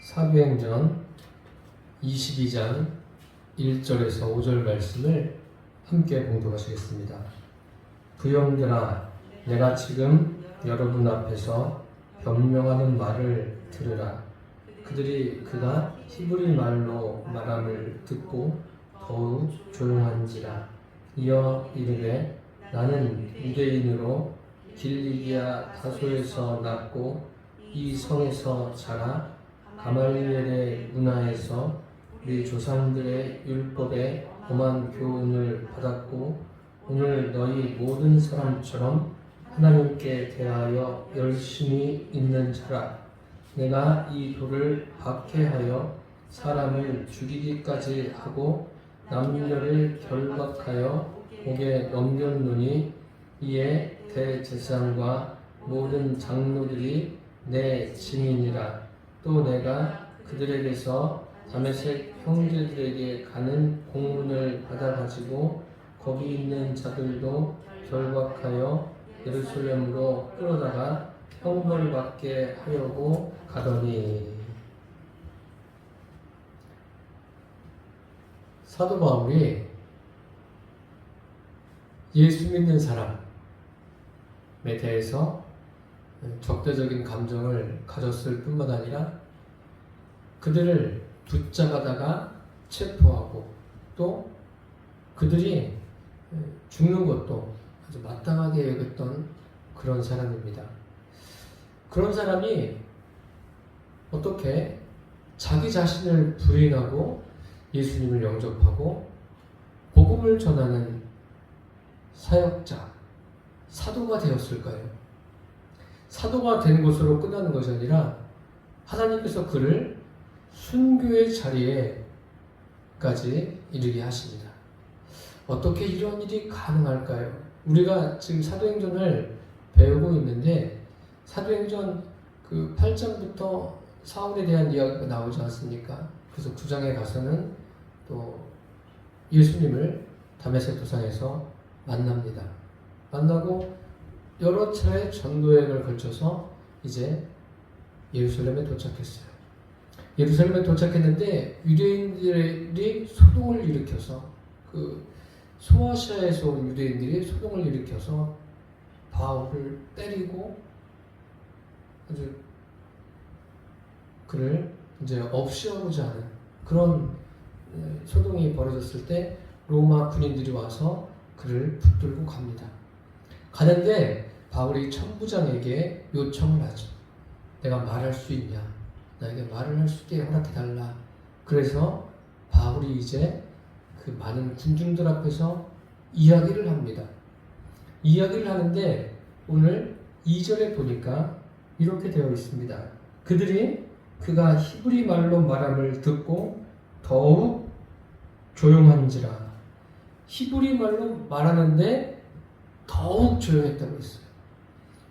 사도행전 22장 1절에서 5절 말씀을 함께 봉독하시겠습니다. 부형들아, 내가 지금 여러분 앞에서 변명하는 말을 들으라. 그들이 그가 히브리 말로 말함을 듣고 더욱 조용한지라. 이어 이르되, 나는 유대인으로 길리기아 다소에서 났고 이 성에서 자라 가말리엘의 문화에서 우리 조상들의 율법에 엄한 교훈을 받았고 오늘 너희 모든 사람처럼 하나님께 대하여 열심히 있는 자라. 내가 이 돌을 박해하여 사람을 죽이기까지 하고 남녀를 결박하여 목에 넘겼노니 이에 대제사장과 모든 장로들이 내 증인이라. 또 내가 그들에게서 다메섹 형제들에게 가는 공문을 받아가지고 거기 있는 자들도 결박하여 예루살렘으로 끌어다가 형벌받게 하려고 가더니. 사도 바울이 예수 믿는 사람에 대해서 적대적인 감정을 가졌을 뿐만 아니라 그들을 붙잡아다가 체포하고 또 그들이 죽는 것도 아주 마땅하게 여겼던 그런 사람입니다. 그런 사람이 어떻게 자기 자신을 부인하고 예수님을 영접하고 복음을 전하는 사역자, 사도가 되었을까요? 사도가 된 것으로 끝나는 것이 아니라 하나님께서 그를 순교의 자리에까지 이르게 하십니다. 어떻게 이런 일이 가능할까요? 우리가 지금 사도행전을 배우고 있는데 사도행전 그 8장부터 사울에 대한 이야기가 나오지 않습니까? 그래서 9장에 가서는 또 예수님을 다메섹 도상에서 만납니다. 만나고 여러 차례 전도여행을 거쳐서 이제 예루살렘에 도착했어요. 예루살렘에 도착했는데 유대인들이 소동을 일으켜서 그 소아시아에서 온 유대인들이 소동을 일으켜서 바울을 때리고 아주 그를 이제 없애고자 하는 그런 소동이 벌어졌을 때 로마 군인들이 와서 그를 붙들고 갑니다. 가는데 바울이 천부장에게 요청을 하죠. 내가 말할 수 있냐? 나에게 말을 할 수 있게 허락해달라. 그래서 바울이 이제 그 많은 군중들 앞에서 이야기를 합니다. 이야기를 하는데 오늘 2절에 보니까 이렇게 되어 있습니다. 그들이 그가 히브리 말로 말함을 듣고 더욱 조용한지라. 히브리 말로 말하는데 더욱 조용했다고 했어요.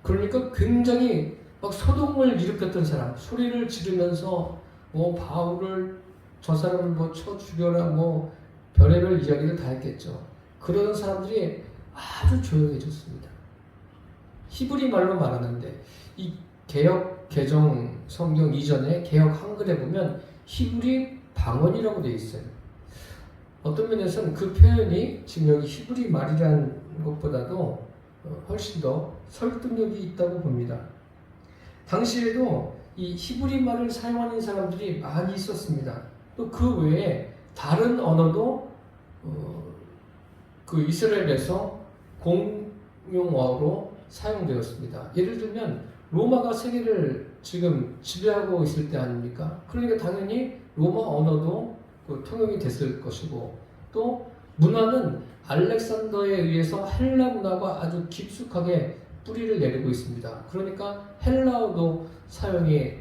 그러니까 굉장히 막 소동을 일으켰던 사람, 소리를 지르면서 뭐 바울을 저 사람을 뭐 쳐 죽여라 뭐 별의별 이야기를 다 했겠죠. 그런 사람들이 아주 조용해졌습니다. 히브리 말로 말하는데 이 개역 개정 성경 이전에 개역 한글에 보면 히브리 방언이라고 되어 있어요. 어떤 면에서는 그 표현이 지금 여기 히브리 말이라는 것보다도 훨씬 더 설득력이 있다고 봅니다. 당시에도 이 히브리 말을 사용하는 사람들이 많이 있었습니다. 또 그 외에 다른 언어도 그 이스라엘에서 공용어로 사용되었습니다. 예를 들면 로마가 세계를 지금 지배하고 있을 때 아닙니까? 그러니까 당연히 로마 언어도 통용이 됐을 것이고 또 문화는 알렉산더에 의해서 헬라 문화가 아주 깊숙하게 뿌리를 내리고 있습니다. 그러니까 헬라어도 사용이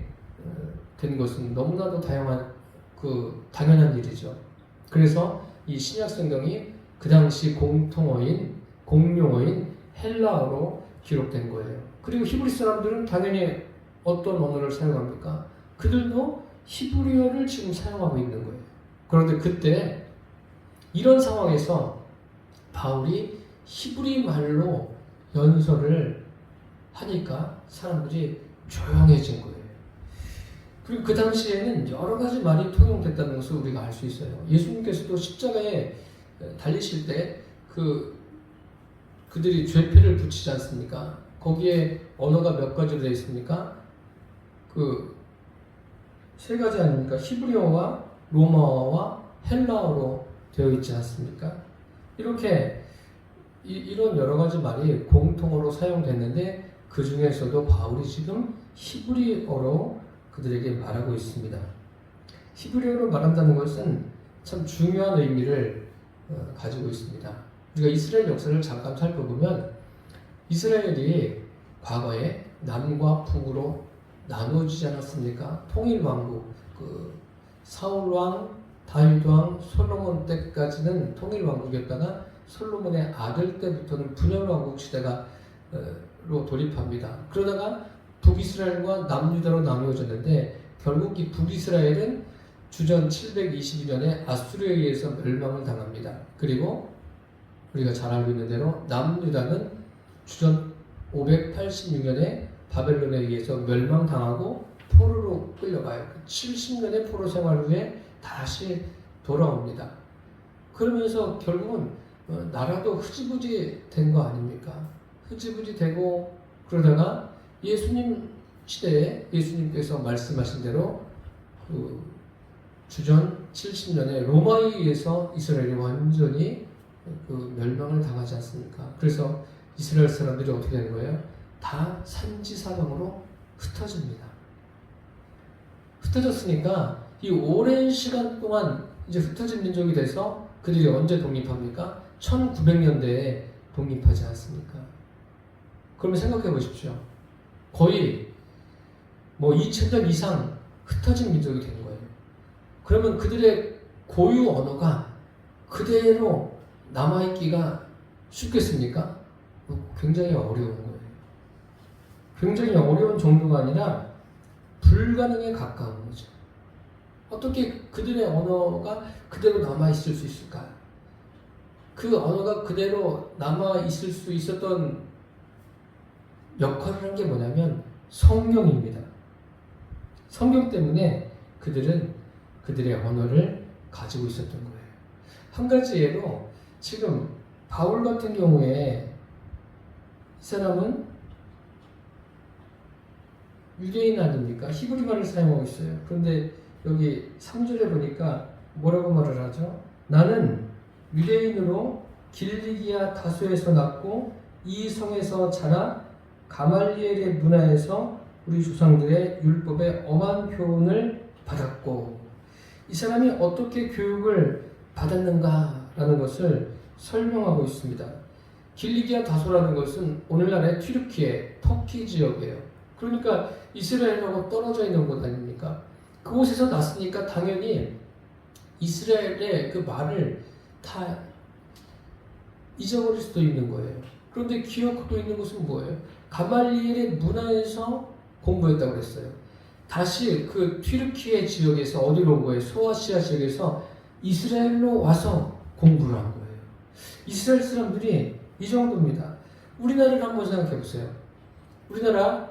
된 것은 너무나도 당연한 일이죠. 그래서 이 신약 성경이 그 당시 공용어인 헬라어로 기록된 거예요. 그리고 히브리 사람들은 당연히 어떤 언어를 사용합니까? 그들도 히브리어를 지금 사용하고 있는 거예요. 그런데 그때 이런 상황에서 바울이 히브리 말로 연설을 하니까 사람들이 조용해진 거예요. 그리고 그 당시에는 여러 가지 말이 통용됐다는 것을 우리가 알 수 있어요. 예수님께서도 십자가에 달리실 때 그들이 죄패를 붙이지 않습니까? 거기에 언어가 몇 가지로 되어 있습니까? 세 가지 아닙니까? 히브리어와 로마어와 헬라어로 되어 있지 않습니까? 이렇게 이런 여러 가지 말이 공통어로 사용됐는데 그 중에서도 바울이 지금 히브리어로 그들에게 말하고 있습니다. 히브리어로 말한다는 것은 참 중요한 의미를 가지고 있습니다. 우리가 이스라엘 역사를 잠깐 살펴보면 이스라엘이 과거에 남과 북으로 나누어지지 않았습니까? 통일왕국, 사울왕, 다윗왕, 솔로몬 때까지는 통일왕국이었다가 솔로몬의 아들 때부터는 분열왕국 시대가 로 돌입합니다. 그러다가 북이스라엘과 남유다로 나누어졌는데 결국 이 북이스라엘은 주전 722년에 아수르에 의해서 멸망을 당합니다. 그리고 우리가 잘 알고 있는 대로 남유다는 주전 586년에 바벨론에 의해서 멸망당하고 포로로 끌려가요. 70년의 포로 생활 후에 다시 돌아옵니다. 그러면서 결국은 나라도 흐지부지 된 거 아닙니까? 흐지부지 되고 그러다가 예수님 시대에 예수님께서 말씀하신 대로 주전 70년에 로마에 의해서 이스라엘이 완전히 멸망을 당하지 않습니까? 그래서 이스라엘 사람들이 어떻게 되는 거예요? 다 산지사방으로 흩어집니다. 흩어졌으니까 이 오랜 시간 동안 이제 흩어진 민족이 돼서 그들이 언제 독립합니까? 1900년대에 독립하지 않습니까? 그러면 생각해 보십시오. 거의 2000년 이상 흩어진 민족이 된 거예요. 그러면 그들의 고유 언어가 그대로 남아있기가 쉽겠습니까? 굉장히 어려운 거예요. 굉장히 어려운 정도가 아니라 불가능에 가까운 거죠. 어떻게 그들의 언어가 그대로 남아있을 수 있을까? 그 언어가 그대로 남아있을 수 있었던 역할을 한 게 뭐냐면 성경입니다. 성경 때문에 그들은 그들의 언어를 가지고 있었던 거예요. 한 가지 예로 지금 바울 같은 경우에 이 사람은 유대인 아닙니까? 히브리말을 사용하고 있어요. 그런데 여기 3절에 보니까 뭐라고 말을 하죠? 나는 유대인으로 길리기아 다소에서 났고 이 성에서 자라 가말리엘의 문화에서 우리 조상들의 율법의 엄한 교훈을 받았고, 이 사람이 어떻게 교육을 받았는가라는 것을 설명하고 있습니다. 길리기아 다소라는 것은 오늘날의 튀르키예, 터키 지역이에요. 그러니까 이스라엘하고 떨어져 있는 곳 아닙니까? 그곳에서 났으니까 당연히 이스라엘의 그 말을 다 잊어버릴 수도 있는 거예요. 그런데 기억하고 있는 것은 뭐예요? 가말리엘의 문화에서 공부했다고 그랬어요. 다시 그 튀르키예 지역에서 어디로 온 거예요? 소아시아 지역에서 이스라엘로 와서 공부를 한 거예요. 이스라엘 사람들이 이 정도입니다. 우리나라를 한번 생각해 보세요. 우리나라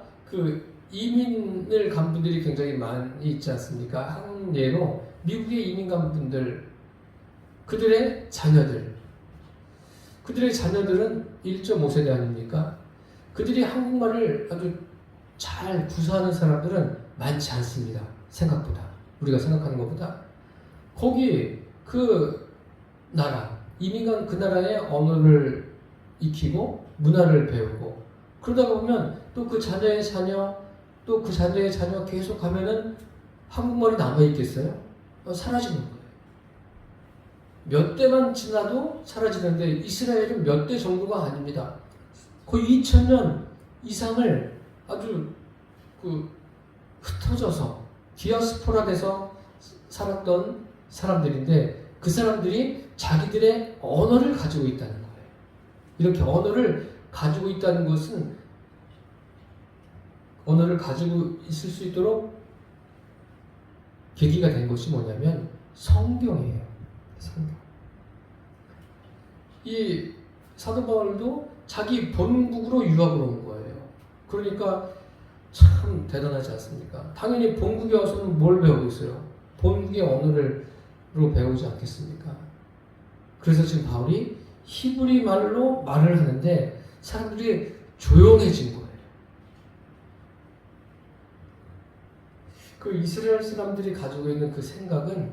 이민을 간 분들이 굉장히 많이 있지 않습니까? 한 예로 미국에 이민 간 분들, 그들의 자녀들은 1.5세대 아닙니까? 그들이 한국말을 아주 잘 구사하는 사람들은 많지 않습니다. 생각보다. 우리가 생각하는 것보다. 거기 그 나라, 이민 간 그 나라의 언어를 익히고 문화를 배우고 그러다가 보면 또 그 자녀의 자녀, 또 그 자녀의 자녀 계속 가면은 한국말이 남아있겠어요? 사라지는 거예요. 몇 대만 지나도 사라지는데 이스라엘은 몇 대 정도가 아닙니다. 거의 2000년 이상을 아주 흩어져서 디아스포라 돼서 살았던 사람들인데 그 사람들이 자기들의 언어를 가지고 있다는 거예요. 이렇게 언어를 가지고 있다는 것은 언어를 가지고 있을 수 있도록 계기가 된 것이 뭐냐면 성경이에요. 성경. 이 사도 바울도 자기 본국으로 유학을 온 거예요. 그러니까 참 대단하지 않습니까? 당연히 본국에 와서는 뭘 배우고 있어요? 본국의 언어로 배우지 않겠습니까? 그래서 지금 바울이 히브리 말로 말을 하는데 사람들이 조용해진 거예요. 그 이스라엘 사람들이 가지고 있는 그 생각은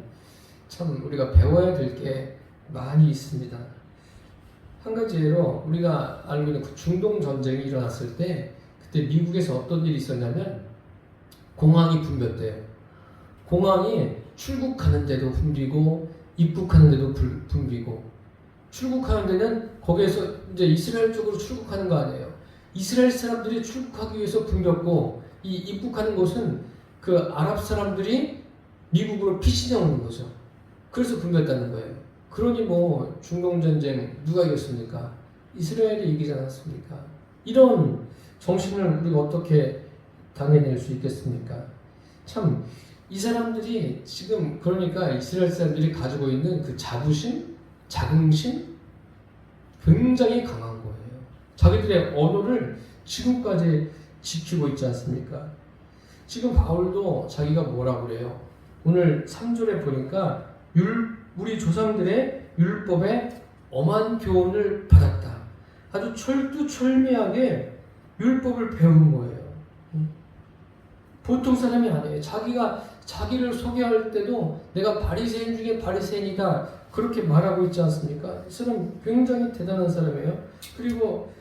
참 우리가 배워야 될 게 많이 있습니다. 한 가지 예로 우리가 알고 있는 그 중동 전쟁이 일어났을 때 그때 미국에서 어떤 일이 있었냐면 공항이 붐볐대요. 공항이 출국하는 데도 붐비고 입국하는 데도 붐비고, 출국하는 데는 거기에서 이제 이스라엘 쪽으로 출국하는 거 아니에요. 이스라엘 사람들이 출국하기 위해서 붐볐고, 이 입국하는 곳은 그 아랍 사람들이 미국으로 피신해 오는 거죠. 그래서 붐볐다는 거예요. 그러니 뭐 중동 전쟁 누가 이겼습니까? 이스라엘이 이기지 않았습니까? 이런 정신을 우리가 어떻게 당해낼 수 있겠습니까? 참 이 사람들이 지금 그러니까 이스라엘 사람들이 가지고 있는 그 자부심, 자긍심 굉장히 강한 거예요. 자기들의 언어를 지금까지 지키고 있지 않습니까? 지금 바울도 자기가 뭐라고 그래요? 오늘 3절에 보니까 우리 조상들의 율법에 엄한 교훈을 받았다. 아주 철두철미하게 율법을 배운 거예요. 보통 사람이 아니에요. 자기를 소개할 때도 내가 바리새인 중에 바리새인이다 그렇게 말하고 있지 않습니까? 이 사람 굉장히 대단한 사람이에요. 그리고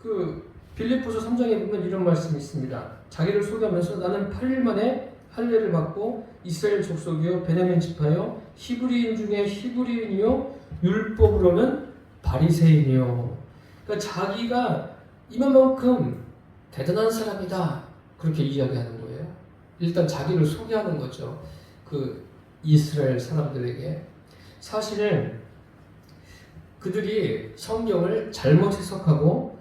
그 빌립보서 3장에 보면 이런 말씀이 있습니다. 자기를 소개하면서 나는 8일 만에 할례를 받고 이스라엘 족속이요 베냐민 지파요 히브리인 중에 히브리인이요 율법으로는 바리새인이요. 그러니까 자기가 이만큼 대단한 사람이다 그렇게 이야기하는 거예요. 일단 자기를 소개하는 거죠. 그 이스라엘 사람들에게. 사실은 그들이 성경을 잘못 해석하고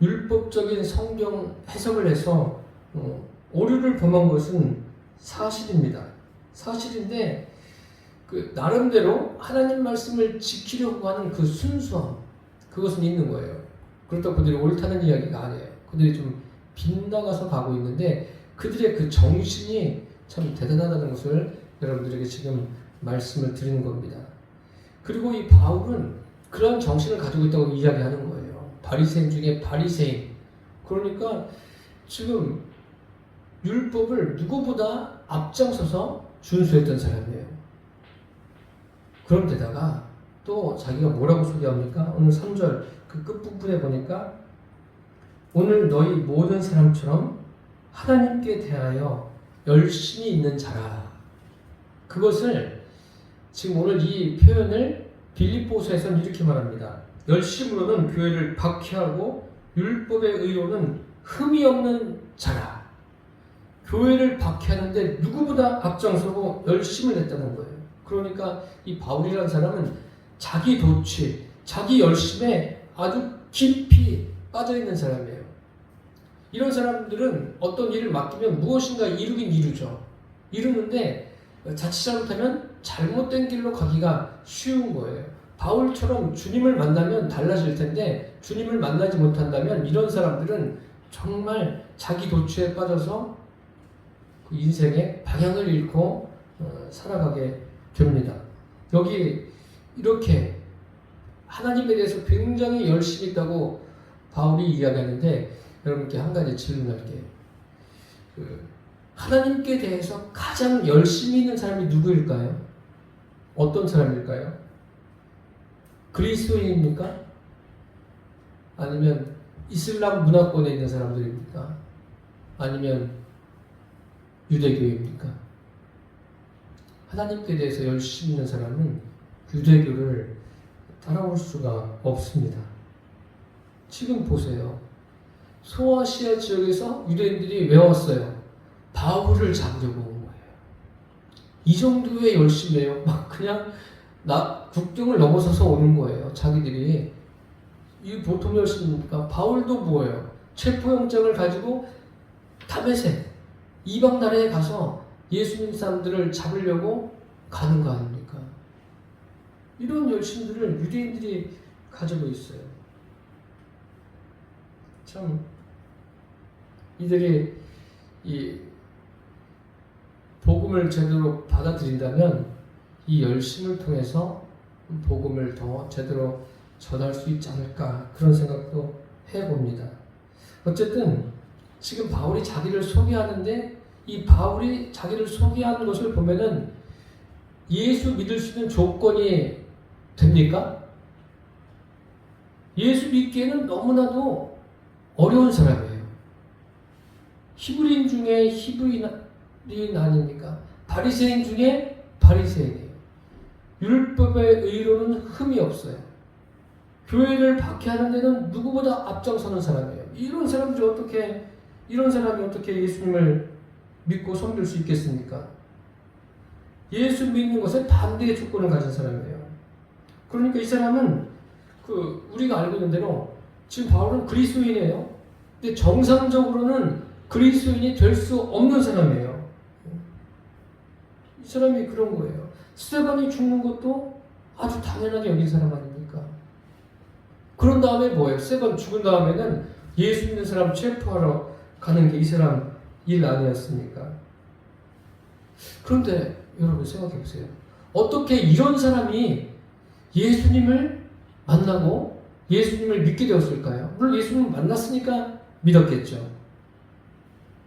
율법적인 성경 해석을 해서 오류를 범한 것은 사실입니다. 사실인데 그 나름대로 하나님 말씀을 지키려고 하는 그 순수함 그것은 있는 거예요. 그렇다고 그들이 옳다는 이야기가 아니에요. 그들이 좀 빗나가서 가고 있는데 그들의 그 정신이 참 대단하다는 것을 여러분들에게 지금 말씀을 드리는 겁니다. 그리고 이 바울은 그런 정신을 가지고 있다고 이야기하는 거예요. 바리새인 중에 바리새인. 그러니까 지금 율법을 누구보다 앞장서서 준수했던 사람이에요. 그런데다가 또 자기가 뭐라고 소개합니까? 오늘 3절 그 끝부분에 보니까 오늘 너희 모든 사람처럼 하나님께 대하여 열심히 있는 자라. 그것을 지금 오늘 이 표현을 빌립보서에서는 이렇게 말합니다. 열심으로는 교회를 박해하고 율법의 의로는 흠이 없는 자라. 교회를 박해하는데 누구보다 앞장서고 열심을 냈다는 거예요. 그러니까 이 바울이라는 사람은 자기 도취, 자기 열심에 아주 깊이 빠져있는 사람이에요. 이런 사람들은 어떤 일을 맡기면 무엇인가 이루긴 이루죠. 이루는데 자칫 잘못하면 잘못된 길로 가기가 쉬운 거예요. 바울처럼 주님을 만나면 달라질 텐데 주님을 만나지 못한다면 이런 사람들은 정말 자기 도취에 빠져서 그 인생의 방향을 잃고 살아가게 됩니다. 여기 이렇게 하나님에 대해서 굉장히 열심히 있다고 바울이 이야기하는데 여러분께 한 가지 질문할게요. 하나님께 대해서 가장 열심히 있는 사람이 누구일까요? 어떤 사람일까요? 그리스도인입니까? 아니면 이슬람 문화권에 있는 사람들입니까? 아니면 유대교입니까? 하나님께 대해서 열심히 있는 사람은 유대교를 따라올 수가 없습니다. 지금 보세요. 소아시아 지역에서 유대인들이 왜 왔어요? 바울을 잡으려고 온 거예요. 이 정도의 열심이에요. 막 그냥 국경을 넘어서서 오는 거예요. 자기들이. 이 보통 열심입니까? 바울도 뭐예요? 체포영장을 가지고 다메섹 이방 나라에 가서 예수님 사람들을 잡으려고 가는 거 아닙니까? 이런 열심들을 유대인들이 가지고 있어요. 참 이들이 이 복음을 제대로 받아들인다면 이 열심을 통해서 복음을 더 제대로 전할 수 있지 않을까 그런 생각도 해봅니다. 어쨌든 지금 바울이 자기를 소개하는데 이 바울이 자기를 소개하는 것을 보면은 예수 믿을 수 있는 조건이 됩니까? 예수 믿기에는 너무나도 어려운 사람이에요. 히브리인 중에 히브리인 아닙니까? 바리새인 중에 바리새인이에요. 율법의 의로는 흠이 없어요. 교회를 박해하는 데는 누구보다 앞장서는 사람이에요. 이런 사람이 어떻게 예수님을 믿고 섬길 수 있겠습니까? 예수 믿는 것에 반대의 조건을 가진 사람이에요. 그러니까 이 사람은 우리가 알고 있는 대로 지금 바울은 그리스도인이에요. 근데 정상적으로는 그리스도인이 될 수 없는 사람이에요. 이 사람이 그런 거예요. 스데반이 죽는 것도 아주 당연하게 여긴 사람 아닙니까? 그런 다음에 뭐예요? 스데반 죽은 다음에는 예수 믿는 사람 체포하러 가는 게 이 사람 일 아니었습니까? 그런데 여러분 생각해 보세요. 어떻게 이런 사람이 예수님을 만나고 예수님을 믿게 되었을까요? 물론 예수님을 만났으니까 믿었겠죠.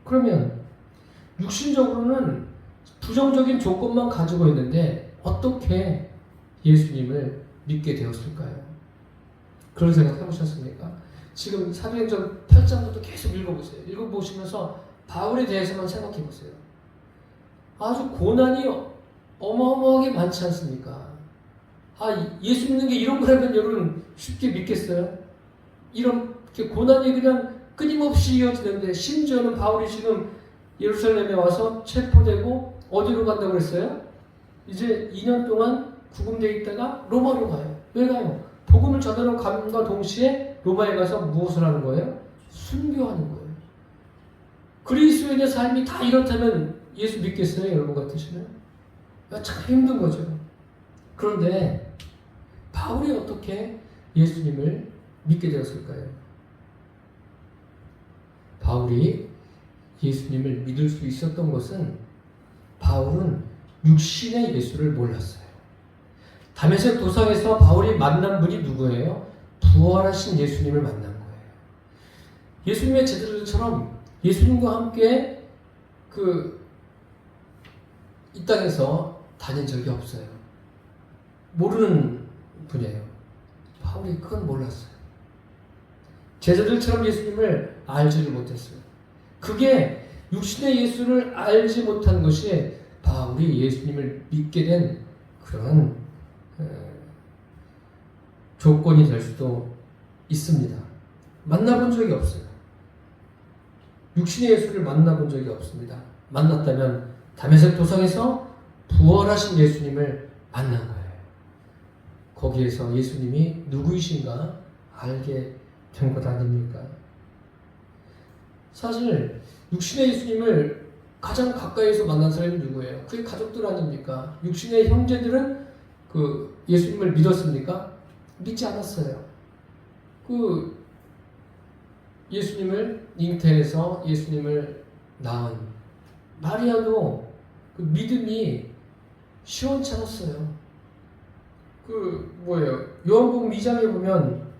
그러면 육신적으로는 부정적인 조건만 가지고 있는데 어떻게 예수님을 믿게 되었을까요? 그런 생각 해보셨습니까? 지금 사도행전 8장부터 계속 읽어보세요. 읽어보시면서 바울에 대해서만 생각해보세요. 아주 고난이 어마어마하게 많지 않습니까? 예수 믿는 게 이런 거라면 여러분 쉽게 믿겠어요? 이렇게 고난이 그냥 끊임없이 이어지는데 심지어는 바울이 지금 예루살렘에 와서 체포되고 어디로 간다고 그랬어요? 이제 2년 동안 구금되어 있다가 로마로 가요. 왜 가요? 복음을 전하러 감과 동시에 로마에 가서 무엇을 하는 거예요? 순교하는 거예요. 그리스도인의 삶이 다 이렇다면 예수 믿겠어요? 여러분 같으시면? 참 힘든 거죠. 그런데 바울이 어떻게 예수님을 믿게 되었을까요? 바울이 예수님을 믿을 수 있었던 것은 바울은 육신의 예수를 몰랐어요. 다메섹 도상에서 바울이 만난 분이 누구예요? 부활하신 예수님을 만난 거예요. 예수님의 제자들처럼 예수님과 함께 이 땅에서 다닌 적이 없어요. 모르는 분이에요. 바울이 그건 몰랐어요. 제자들처럼 예수님을 알지를 못했어요. 그게 육신의 예수를 알지 못한 것이 바울이 예수님을 믿게 된 그런 조건이 될 수도 있습니다. 만나본 적이 없어요. 육신의 예수를 만나본 적이 없습니다. 만났다면 다메섹 도상에서 부활하신 예수님을 만난 거예요. 거기에서 예수님이 누구이신가 알게 된 것 아닙니까? 사실 육신의 예수님을 가장 가까이에서 만난 사람이 누구예요? 그게 가족들 아닙니까? 육신의 형제들은 예수님을 믿었습니까? 믿지 않았어요. 예수님을 잉태해서 예수님을 낳은 마리아도 믿음이 시원치 않았어요. 요한복음 2장에 보면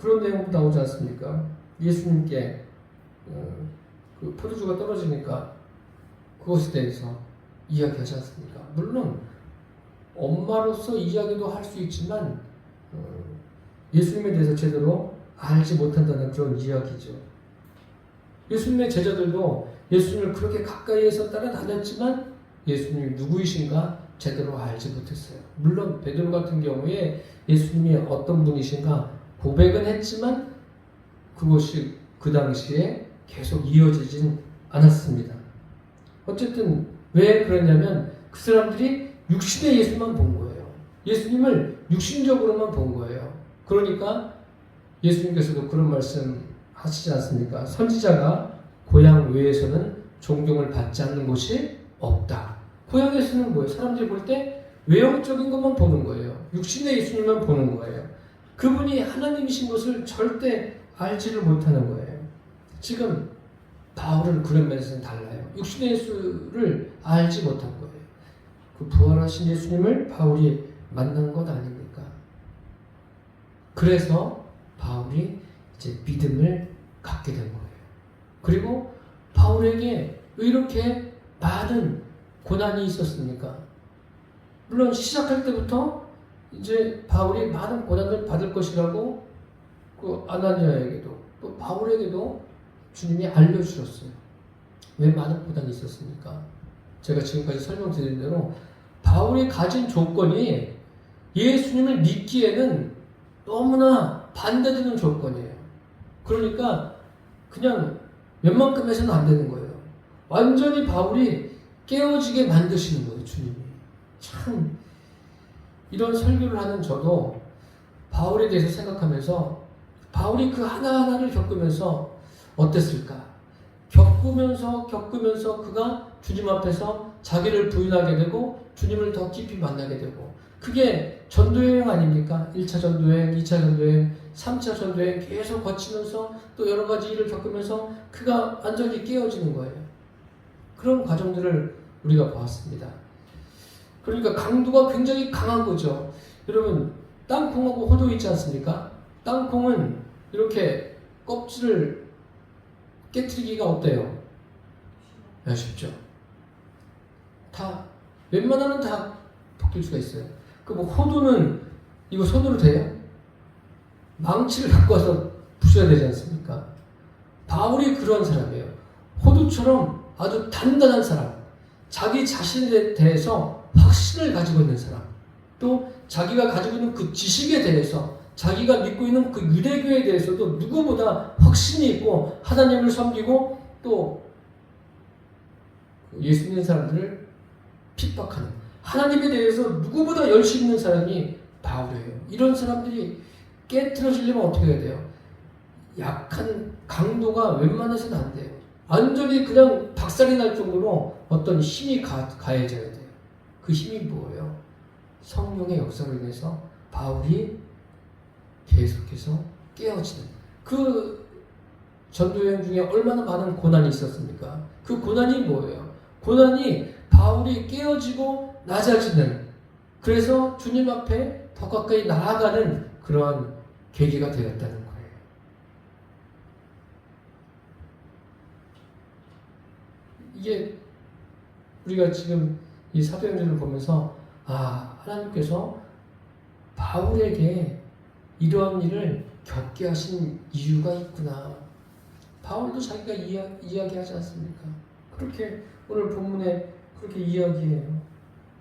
그런 내용도 나오지 않습니까? 예수님께 포도주가 떨어지니까 그것에 대해서 이야기하지 않습니까? 물론 엄마로서 이야기도 할 수 있지만 예수님에 대해서 제대로 알지 못한다는 그런 이야기죠. 예수님의 제자들도 예수님을 그렇게 가까이에서 따라다녔지만 예수님이 누구이신가 제대로 알지 못했어요. 물론 베드로 같은 경우에 예수님이 어떤 분이신가 고백은 했지만 그것이 그 당시에 계속 이어지진 않았습니다. 어쨌든 왜 그러냐면 그 사람들이 육신의 예수만 본 거예요. 예수님을 육신적으로만 본 거예요. 그러니까 예수님께서도 그런 말씀 하시지 않습니까? 선지자가 고향 외에서는 존경을 받지 않는 곳이 없다. 고향에서는 뭐예요? 사람들이 볼 때 외형적인 것만 보는 거예요. 육신의 예수님만 보는 거예요. 그분이 하나님이신 것을 절대 알지를 못하는 거예요. 지금 바울은 그런 면에서는 달라요. 육신의 예수를 알지 못한 거예요. 그 부활하신 예수님을 바울이 만난 것 아닙니까? 그래서 바울이 이제 믿음을 갖게 된 거예요. 그리고 바울에게 왜 이렇게 많은 고난이 있었습니까? 물론 시작할 때부터 이제 바울이 많은 고난을 받을 것이라고 그 아나니아에게도 또 바울에게도 주님이 알려주셨어요. 왜 많은 고난이 있었습니까? 제가 지금까지 설명드린 대로 바울이 가진 조건이 예수님을 믿기에는 너무나 반대되는 조건이에요. 그러니까 그냥 웬만큼 해서는 안 되는 거예요. 완전히 바울이 깨어지게 만드시는 거예요, 주님이. 참 이런 설교를 하는 저도 바울에 대해서 생각하면서 바울이 그 하나하나를 겪으면서 어땠을까? 겪으면서 그가 주님 앞에서 자기를 부인하게 되고 주님을 더 깊이 만나게 되고 그게 전도여행 아닙니까? 1차 전도여행, 2차 전도여행, 3차 전도여행 계속 거치면서 또 여러 가지 일을 겪으면서 그가 완전히 깨어지는 거예요. 그런 과정들을 우리가 보았습니다. 그러니까 강도가 굉장히 강한 거죠. 여러분 땅콩하고 호두 있지 않습니까? 땅콩은 이렇게 껍질을 깨트리기가 어때요? 쉽죠. 다 웬만하면 다 벗길 수가 있어요. 그 뭐 호두는 이거 손으로 돼요? 망치를 갖고 와서 부셔야 되지 않습니까? 바울이 그런 사람이에요. 호두처럼 아주 단단한 사람, 자기 자신에 대해서 확신을 가지고 있는 사람, 또 자기가 가지고 있는 그 지식에 대해서 자기가 믿고 있는 그 유대교에 대해서도 누구보다 확신이 있고 하나님을 섬기고 또 예수 믿는 사람들을 핍박하는 하나님에 대해서 누구보다 열심히 있는 사람이 바울이에요. 이런 사람들이 깨트려지려면 어떻게 해야 돼요? 약한 강도가 웬만해서는 안 돼요. 완전히 그냥 박살이 날 정도로 어떤 힘이 가해져야 돼요. 그 힘이 뭐예요? 성령의 역사로 인해서 바울이 계속해서 깨어지는 그 전도여행 중에 얼마나 많은 고난이 있었습니까? 그 고난이 뭐예요? 고난이 바울이 깨어지고 낮아지는, 그래서 주님 앞에 더 가까이 나아가는 그러한 계기가 되었다는 거예요. 이게 우리가 지금 이 사도행전을 보면서 하나님께서 바울에게 이러한 일을 겪게 하신 이유가 있구나. 바울도 자기가 이야기하지 않습니까? 그렇게 오늘 본문에 그렇게 이야기해요.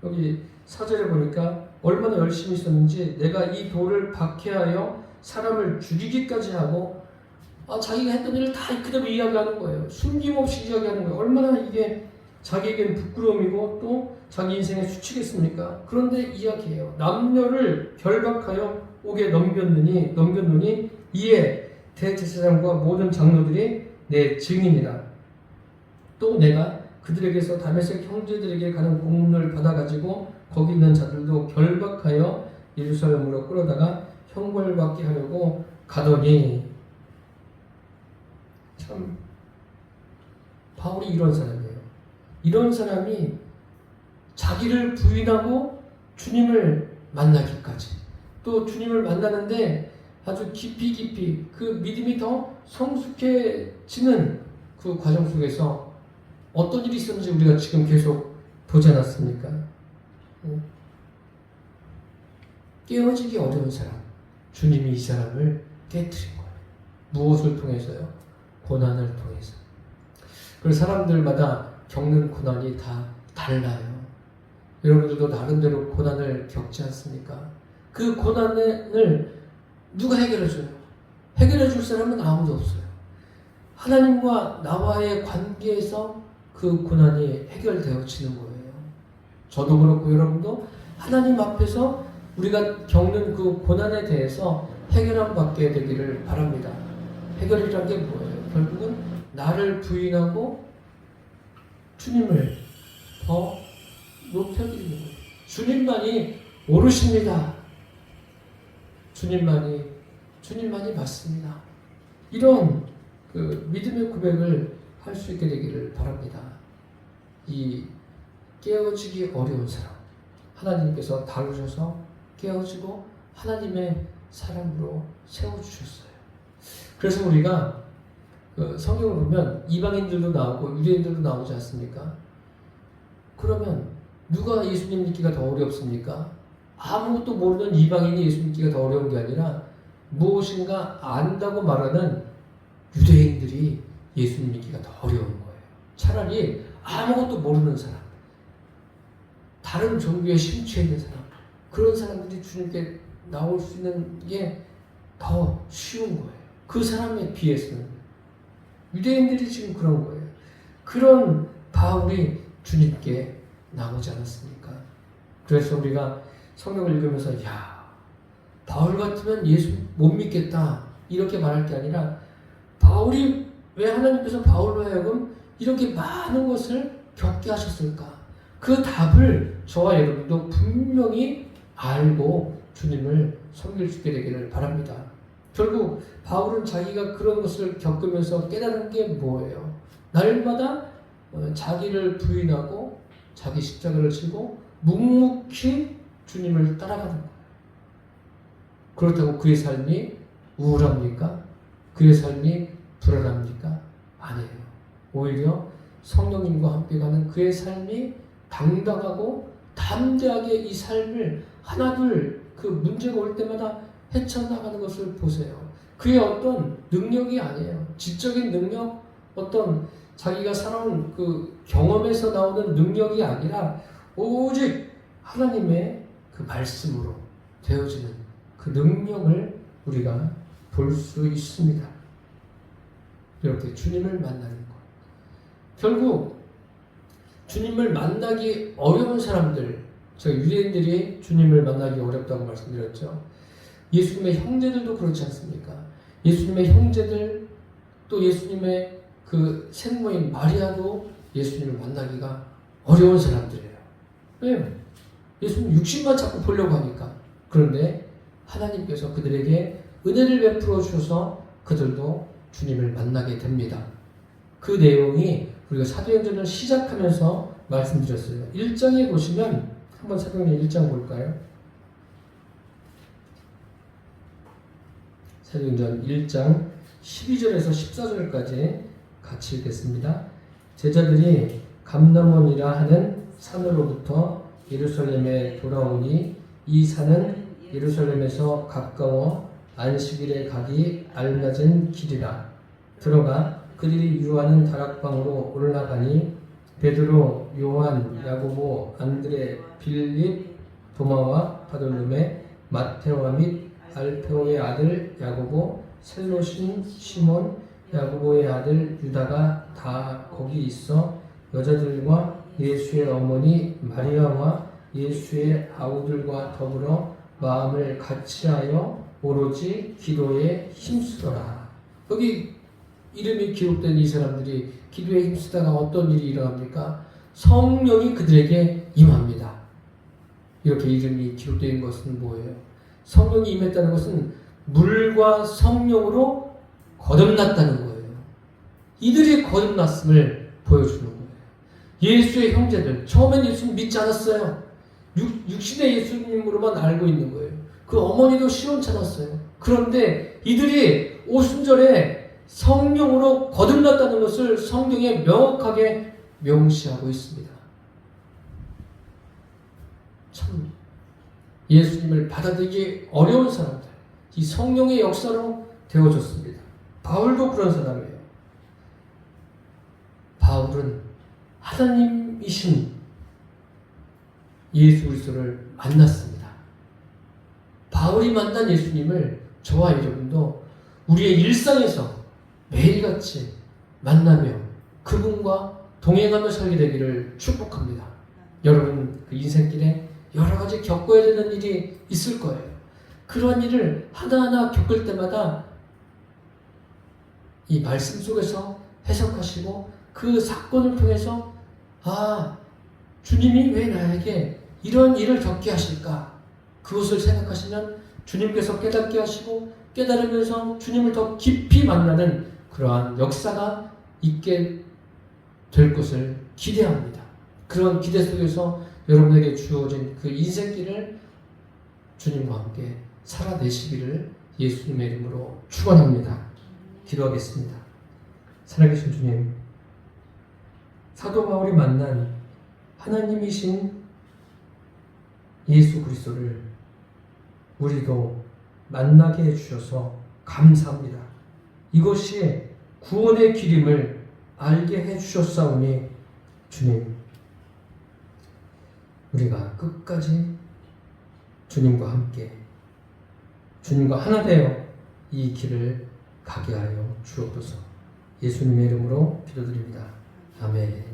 여기 4절에 보니까 얼마나 열심히 있었는지 내가 이 돌을 박해하여 사람을 죽이기까지 하고 자기가 했던 일을 다 그대로 이야기하는 거예요. 숨김없이 이야기하는 거예요. 얼마나 이게 자기에게는 부끄러움이고 또 자기 인생의 수치겠습니까? 그런데 이야기해요. 남녀를 결박하여 옥에 넘겼노니 이에 대제사장과 모든 장로들이 내 증인이라. 또 내가 그들에게서 다메섹 형제들에게 가는 공문을 받아가지고 거기 있는 자들도 결박하여 예루살렘으로 끌어다가 형벌받게 하려고 가더니, 참 바울이 이런 사람이에요. 이런 사람이 자기를 부인하고 주님을 만나기까지, 또 주님을 만나는데 아주 깊이 그 믿음이 더 성숙해지는 그 과정 속에서 어떤 일이 있었는지 우리가 지금 계속 보지 않았습니까? 깨어지기 어려운 사람, 주님이 이 사람을 깨트린 거예요. 무엇을 통해서요? 고난을 통해서. 그래서 사람들마다 겪는 고난이 다 달라요. 여러분들도 나름대로 고난을 겪지 않습니까? 그 고난을 누가 해결해줘요? 해결해줄 사람은 아무도 없어요. 하나님과 나와의 관계에서 그 고난이 해결되어지는 거예요. 저도 그렇고 여러분도 하나님 앞에서 우리가 겪는 그 고난에 대해서 해결함 받게 되기를 바랍니다. 해결이란 게 뭐예요? 결국은 나를 부인하고 주님을 더 높여드리는 거예요. 주님만이 옳으십니다. 주님만이 맞습니다. 이런 그 믿음의 고백을 할 수 있게 되기를 바랍니다. 이 깨어지기 어려운 사람, 하나님께서 다루셔서 깨어지고 하나님의 사람으로 세워주셨어요. 그래서 우리가 성경을 보면 이방인들도 나오고 유대인들도 나오지 않습니까? 그러면 누가 예수님 믿기가 더 어렵습니까? 아무것도 모르는 이방인이 예수 믿기가 더 어려운 게 아니라 무엇인가 안다고 말하는 유대인들이 예수님 믿기가 더 어려운 거예요. 차라리 아무것도 모르는 사람, 다른 종교에 심취해 있는 사람, 그런 사람들이 주님께 나올 수 있는 게 더 쉬운 거예요. 그 사람에 비해서는. 유대인들이 지금 그런 거예요. 그런 바울이 주님께 나오지 않았습니까? 그래서 우리가 성경을 읽으면서 바울 같으면 예수 못 믿겠다 이렇게 말할 게 아니라 바울이 왜 하나님께서 바울로 하여금 이렇게 많은 것을 겪게 하셨을까? 그 답을 저와 여러분도 분명히 알고 주님을 섬길 수 있게 되기를 바랍니다. 결국 바울은 자기가 그런 것을 겪으면서 깨달은 게 뭐예요? 날마다 자기를 부인하고 자기 십자가를 지고 묵묵히 주님을 따라가는 거예요. 그렇다고 그의 삶이 우울합니까? 그의 삶이 불안합니까? 아니에요. 오히려 성령님과 함께 가는 그의 삶이 당당하고 담대하게 이 삶을 하나둘 그 문제가 올 때마다 헤쳐나가는 것을 보세요. 그의 어떤 능력이 아니에요. 지적인 능력, 어떤 자기가 살아온 그 경험에서 나오는 능력이 아니라 오직 하나님의 그 말씀으로 되어지는 그 능력을 우리가 볼 수 있습니다. 이렇게 주님을 만나는 것. 결국 주님을 만나기 어려운 사람들, 제가 유대인들이 주님을 만나기 어렵다고 말씀드렸죠. 예수님의 형제들도 그렇지 않습니까? 예수님의 형제들, 또 예수님의 그 생모인 마리아도 예수님을 만나기가 어려운 사람들이에요. 왜요? 예수님 육신만 자꾸 보려고 하니까. 그런데 하나님께서 그들에게 은혜를 베풀어 주셔서 그들도 주님을 만나게 됩니다. 그 내용이 우리가 사도행전을 시작하면서 말씀드렸어요. 1장에 보시면 한번 사도행전 1장 볼까요? 사도행전 1장 12절에서 14절까지 같이 읽겠습니다. 제자들이 감람원이라 하는 산으로부터 예루살렘에 돌아오니 이 산은 예루살렘에서 가까워 안식일에 가기 알맞은 길이라. 들어가 그들이 유하는 다락방으로 올라가니 베드로, 요한, 야고보, 안드레, 빌립, 도마와 바돌로메, 마테오와 및 알페오의 아들 야고보, 셀로신 시몬, 야고보의 아들 유다가 다 거기 있어 여자들과 예수의 어머니 마리아와 예수의 아우들과 더불어 마음을 같이하여 오로지 기도에 힘쓰더라. 여기 이름이 기록된 이 사람들이 기도에 힘쓰다가 어떤 일이 일어납니까? 성령이 그들에게 임합니다. 이렇게 이름이 기록된 것은 뭐예요? 성령이 임했다는 것은 물과 성령으로 거듭났다는 거예요. 이들이 거듭났음을 보여주는 거예요. 예수의 형제들, 처음엔 예수님 믿지 않았어요. 육신의 예수님으로만 알고 있는 거예요. 그 어머니도 시원찮았어요. 그런데 이들이 오순절에 성령으로 거듭났다는 것을 성경에 명확하게 명시하고 있습니다. 참 예수님을 받아들이기 어려운 사람들, 이 성령의 역사로 되어졌습니다. 바울도 그런 사람이에요. 바울은 하나님이신 예수 그리스도를 만났습니다. 바울이 만난 예수님을 저와 여러분도 우리의 일상에서 매일같이 만나며 그분과 동행하며 살게 되기를 축복합니다. 여러분 그 인생길에 여러 가지 겪어야 되는 일이 있을 거예요. 그런 일을 하나하나 겪을 때마다 이 말씀 속에서 해석하시고 그 사건을 통해서 주님이 왜 나에게 이런 일을 겪게 하실까? 그것을 생각하시면 주님께서 깨닫게 하시고 깨달으면서 주님을 더 깊이 만나는 그러한 역사가 있게 될 것을 기대합니다. 그런 기대 속에서 여러분에게 주어진 그 인생길을 주님과 함께 살아내시기를 예수님의 이름으로 축원합니다. 기도하겠습니다. 살아계신 주님, 사도 바울이 만난 하나님이신 예수 그리스도를 우리도 만나게 해주셔서 감사합니다. 이것이 구원의 길임을 알게 해주셨사오니 주님, 우리가 끝까지 주님과 함께 주님과 하나 되어 이 길을 가게 하여 주옵소서. 예수님의 이름으로 기도드립니다. 아멘.